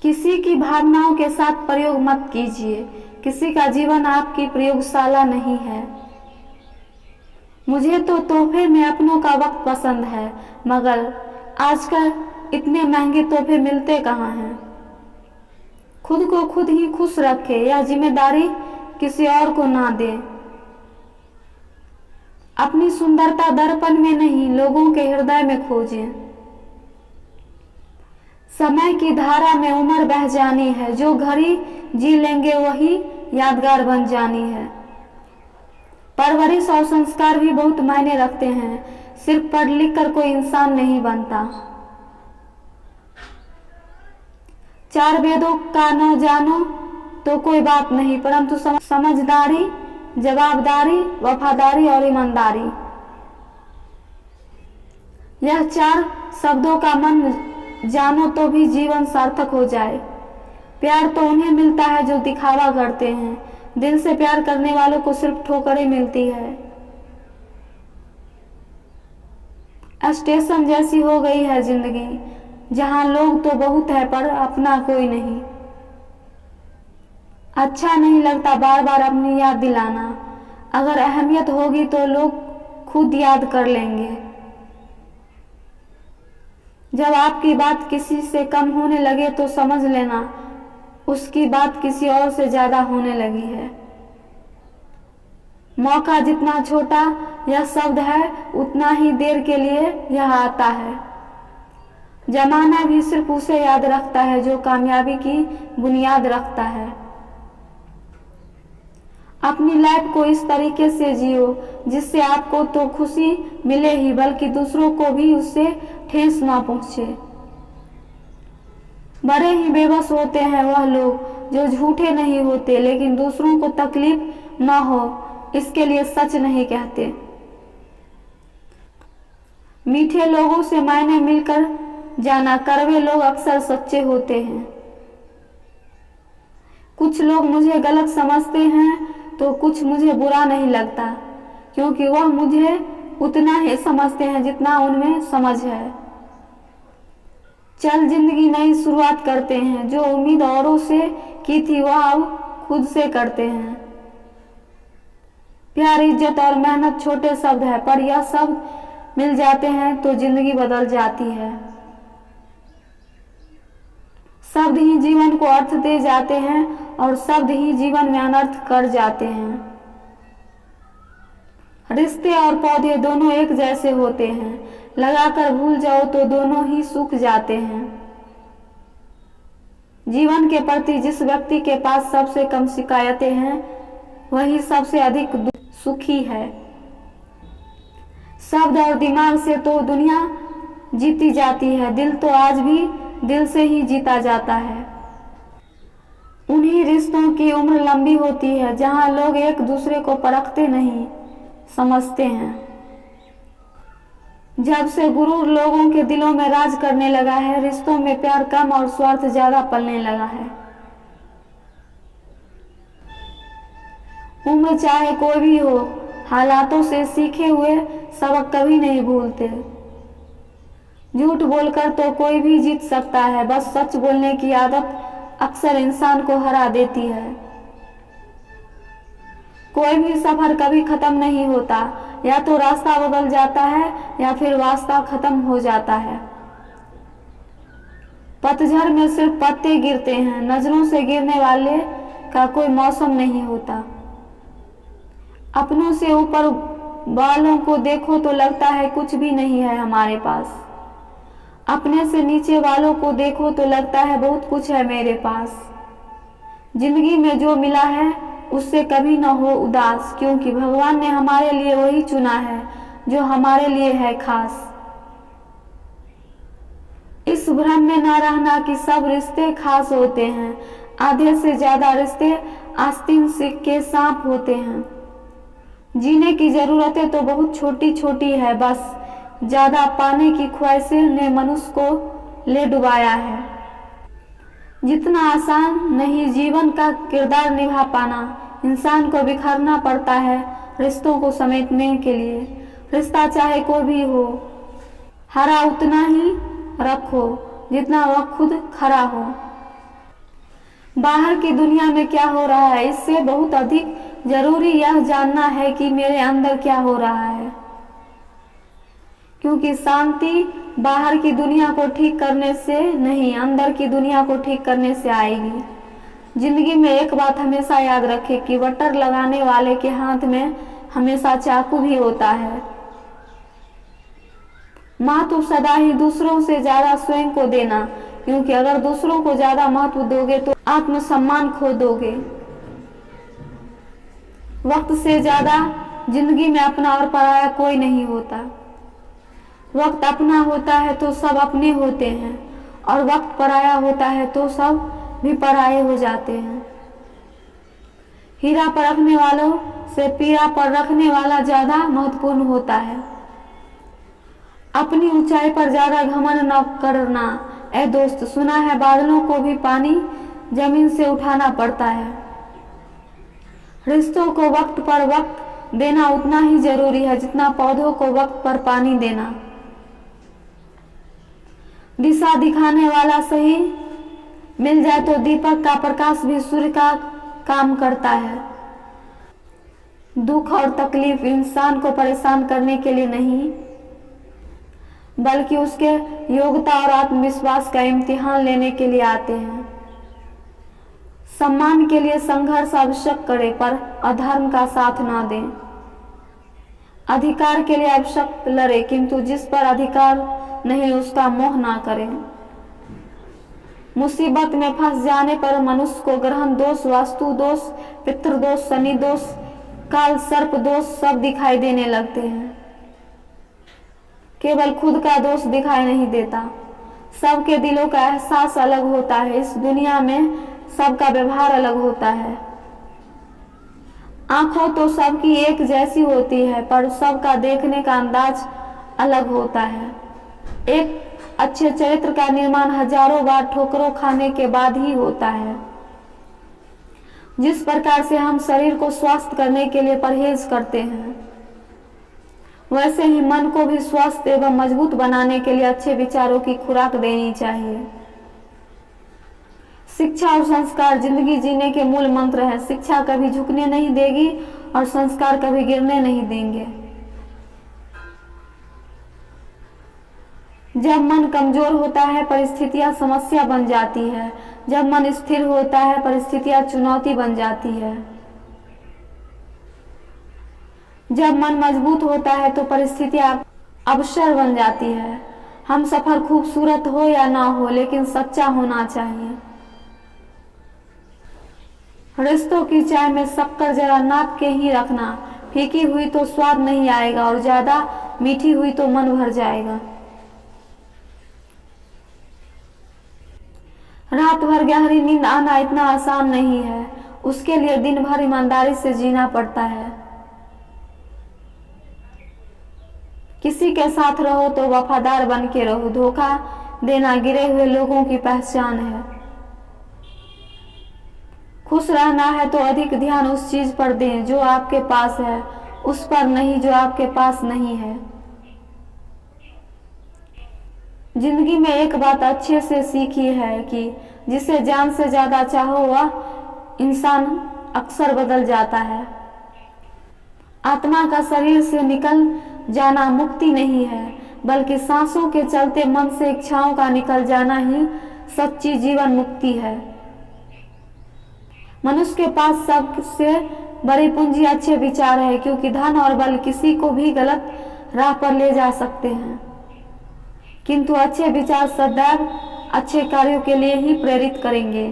किसी की भावनाओं के साथ प्रयोग मत कीजिए। किसी का जीवन आपकी प्रयोगशाला नहीं है। मुझे तो तोहफे में अपनों का वक्त पसंद है, मगर आजकल इतने महंगे तोहफे मिलते कहाँ हैं। खुद को खुद ही खुश रखे, यह जिम्मेदारी किसी और को ना दे। अपनी सुंदरता दर्पण में नहीं, लोगों के हृदय में खोजें। समय की धारा में उम्र बह जानी है, जो घड़ी जी लेंगे वही यादगार बन जानी है। परवरिश और संस्कार भी बहुत मायने रखते हैं। सिर्फ पढ़ लिख कर कोई इंसान नहीं बनता। चार वेदों का न जानो तो कोई बात नहीं, परंतु समझदारी, जवाबदारी, वफादारी और ईमानदारी, यह चार शब्दों का मन जानो तो भी जीवन सार्थक हो जाए। प्यार तो उन्हें मिलता है जो दिखावा करते हैं। दिल से प्यार करने वालों को सिर्फ ठोकरें मिलती है। स्टेशन जैसी हो गई है जिंदगी, जहां लोग तो बहुत है पर अपना कोई नहीं। अच्छा नहीं लगता बार बार अपनी याद दिलाना। अगर अहमियत होगी तो लोग खुद याद कर लेंगे। जब आपकी बात किसी से कम होने लगे तो समझ लेना उसकी बात किसी और से ज्यादा होने लगी है। मौका जितना छोटा यह शब्द है, उतना ही देर के लिए यह आता है। जमाना भी सिर्फ उसे याद रखता है जो कामयाबी की बुनियाद रखता है। अपनी लाइफ को इस तरीके से जियो जिससे आपको तो खुशी मिले ही, बल्कि दूसरों को भी उससे ठेस ना पहुंचे। बड़े ही बेबस होते हैं वह लोग जो झूठे नहीं होते, लेकिन दूसरों को तकलीफ ना हो इसके लिए सच नहीं कहते। मीठे लोगों से मायने मिलकर जाना, कड़वे लोग अक्सर सच्चे होते हैं। कुछ लोग मुझे गलत समझते हैं तो कुछ मुझे बुरा नहीं लगता, क्योंकि वह मुझे उतना ही समझते हैं जितना उनमें समझ है। चल जिंदगी नई शुरुआत करते हैं, जो उम्मीद औरों से की थी वह अब खुद से करते हैं। प्यार, इज्जत और मेहनत छोटे शब्द है, पर यह शब्द मिल जाते हैं तो जिंदगी बदल जाती है। शब्द ही जीवन को अर्थ दे जाते हैं और शब्द ही जीवन में अनर्थ कर जाते हैं। रिश्ते और पौधे दोनों एक जैसे होते हैं, लगाकर भूल जाओ तो दोनों ही सूख जाते हैं। जीवन के प्रति जिस व्यक्ति के पास सबसे कम शिकायतें हैं वही सबसे अधिक सुखी है। शब्द और दिमाग से तो दुनिया जीती जाती है, दिल तो आज भी दिल से ही जीता जाता है। उन्हीं रिश्तों की उम्र लंबी होती है जहां लोग एक दूसरे को परखते नहीं, समझते हैं। जब से गुरूर लोगों के दिलों में राज करने लगा है, रिश्तों में प्यार कम और स्वार्थ ज्यादा पलने लगा है। उम्र चाहे कोई भी हो, हालातों से सीखे हुए सबक कभी नहीं भूलते। झूठ बोलकर तो कोई भी जीत सकता है, बस सच बोलने की आदत अक्सर इंसान को हरा देती है। कोई भी सफर कभी खत्म नहीं होता, या तो रास्ता बदल जाता है या फिर वास्ता खत्म हो जाता है। पतझड़ में सिर्फ पत्ते गिरते हैं, नजरों से गिरने वाले का कोई मौसम नहीं होता। अपनों से ऊपर वालों को देखो तो लगता है कुछ भी नहीं है हमारे पास। अपने से नीचे वालों को देखो तो लगता है बहुत कुछ है मेरे पास। जिंदगी में जो मिला है उससे कभी न हो उदास, क्योंकि भगवान ने हमारे लिए वही चुना है जो हमारे लिए है खास। इस भ्रम में न रहना कि सब रिश्ते खास होते हैं। आधे से ज्यादा रिश्ते आस्तीन के सांप होते हैं। जीने की जरूरतें तो बहुत छोटी छोटी है, बस ज्यादा पाने की ख्वाहिशें ने मनुष्य को ले डुबाया है। जितना आसान नहीं जीवन का किरदार निभा पाना, इंसान को बिखरना पड़ता है रिश्तों को समेटने के लिए। रिश्ता चाहे कोई भी हो, हरा उतना ही रखो जितना वह खुद खरा हो। बाहर की दुनिया में क्या हो रहा है, इससे बहुत अधिक जरूरी यह जानना है कि मेरे अंदर क्या हो रहा है, क्योंकि शांति बाहर की दुनिया को ठीक करने से नहीं, अंदर की दुनिया को ठीक करने से आएगी। जिंदगी में एक बात हमेशा याद रखें कि बटर लगाने वाले के हाथ में हमेशा चाकू भी होता है। महत्व सदा ही दूसरों से ज्यादा स्वयं को देना, क्योंकि अगर दूसरों को ज्यादा महत्व दोगे तो आत्मसम्मान खो दोगे। वक्त से ज्यादा जिंदगी में अपना और पराया कोई नहीं होता। वक्त अपना होता है तो सब अपने होते हैं, और वक्त पराया होता है तो सब भी पराये हो जाते हैं। हीरा पर रखने वालों से पीरा पर रखने वाला ज्यादा महत्वपूर्ण होता है। अपनी ऊंचाई पर ज्यादा घमंड न करना। ए दोस्त, सुना है बादलों को भी पानी जमीन से उठाना पड़ता है। रिश्तों को वक्त पर वक्त देना उतना ही जरूरी है जितना पौधों को वक्त पर पानी देना। दिशा दिखाने वाला सही मिल जाए तो दीपक का प्रकाश भी सूर्य का काम करता है। दुख और तकलीफ इंसान को परेशान करने के लिए नहीं, बल्कि उसके योग्यता और आत्मविश्वास का इम्तिहान लेने के लिए आते हैं। सम्मान के लिए संघर्ष आवश्यक करें, पर अधर्म का साथ ना दें। अधिकार के लिए आवश्यक लड़े, किंतु जिस पर अधिकार नहीं उसका मोह ना करें। मुसीबत में फंस जाने पर मनुष्य को ग्रहण दोष, वास्तु दोष, पितृदोष, शनि दोष, काल सर्प दोष सब दिखाई देने लगते हैं। केवल खुद का दोष दिखाई नहीं देता। सबके दिलों का एहसास अलग होता है। इस दुनिया में सबका व्यवहार अलग होता है। आंखों तो सबकी एक जैसी होती है, पर सबका देखने का अंदाज अलग होता है। एक अच्छे चरित्र का निर्माण हजारों बार ठोकरों खाने के बाद ही होता है। जिस प्रकार से हम शरीर को स्वस्थ करने के लिए परहेज करते हैं, वैसे ही मन को भी स्वस्थ एवं मजबूत बनाने के लिए अच्छे विचारों की खुराक देनी चाहिए। शिक्षा और संस्कार जिंदगी जीने के मूल मंत्र हैं। शिक्षा कभी झुकने नहीं देगी और संस्कार कभी गिरने नहीं देंगे। जब मन कमजोर होता है परिस्थितियां समस्या बन जाती है। जब मन स्थिर होता है परिस्थितियां चुनौती बन जाती है। जब मन मजबूत होता है तो परिस्थितियां अवसर बन जाती है। हम सफर खूबसूरत हो या ना हो, लेकिन सच्चा होना चाहिए। रिश्तों की चाय में शक्कर जरा नाप के ही रखना। फीकी हुई तो स्वाद नहीं आएगा और ज्यादा मीठी हुई तो मन भर जाएगा। रात भर गहरी नींद आना इतना आसान नहीं है। उसके लिए दिन भर ईमानदारी से जीना पड़ता है। किसी के साथ रहो तो वफादार बन के रहो। धोखा देना गिरे हुए लोगों की पहचान है। खुश रहना है तो अधिक ध्यान उस चीज पर दें जो आपके पास है, उस पर नहीं जो आपके पास नहीं है। जिंदगी में एक बात अच्छे से सीखी है कि जिसे जान से ज्यादा चाहो वह इंसान अक्सर बदल जाता है। आत्मा का शरीर से निकल जाना मुक्ति नहीं है, बल्कि सांसों के चलते मन से इच्छाओं का निकल जाना ही सच्ची जीवन मुक्ति है। मनुष्य के पास सबसे बड़ी पूंजी अच्छे विचार है, क्योंकि धन और बल किसी को भी गलत राह पर ले जा सकते हैं, किंतु अच्छे विचार सदैव अच्छे कार्यों के लिए ही प्रेरित करेंगे।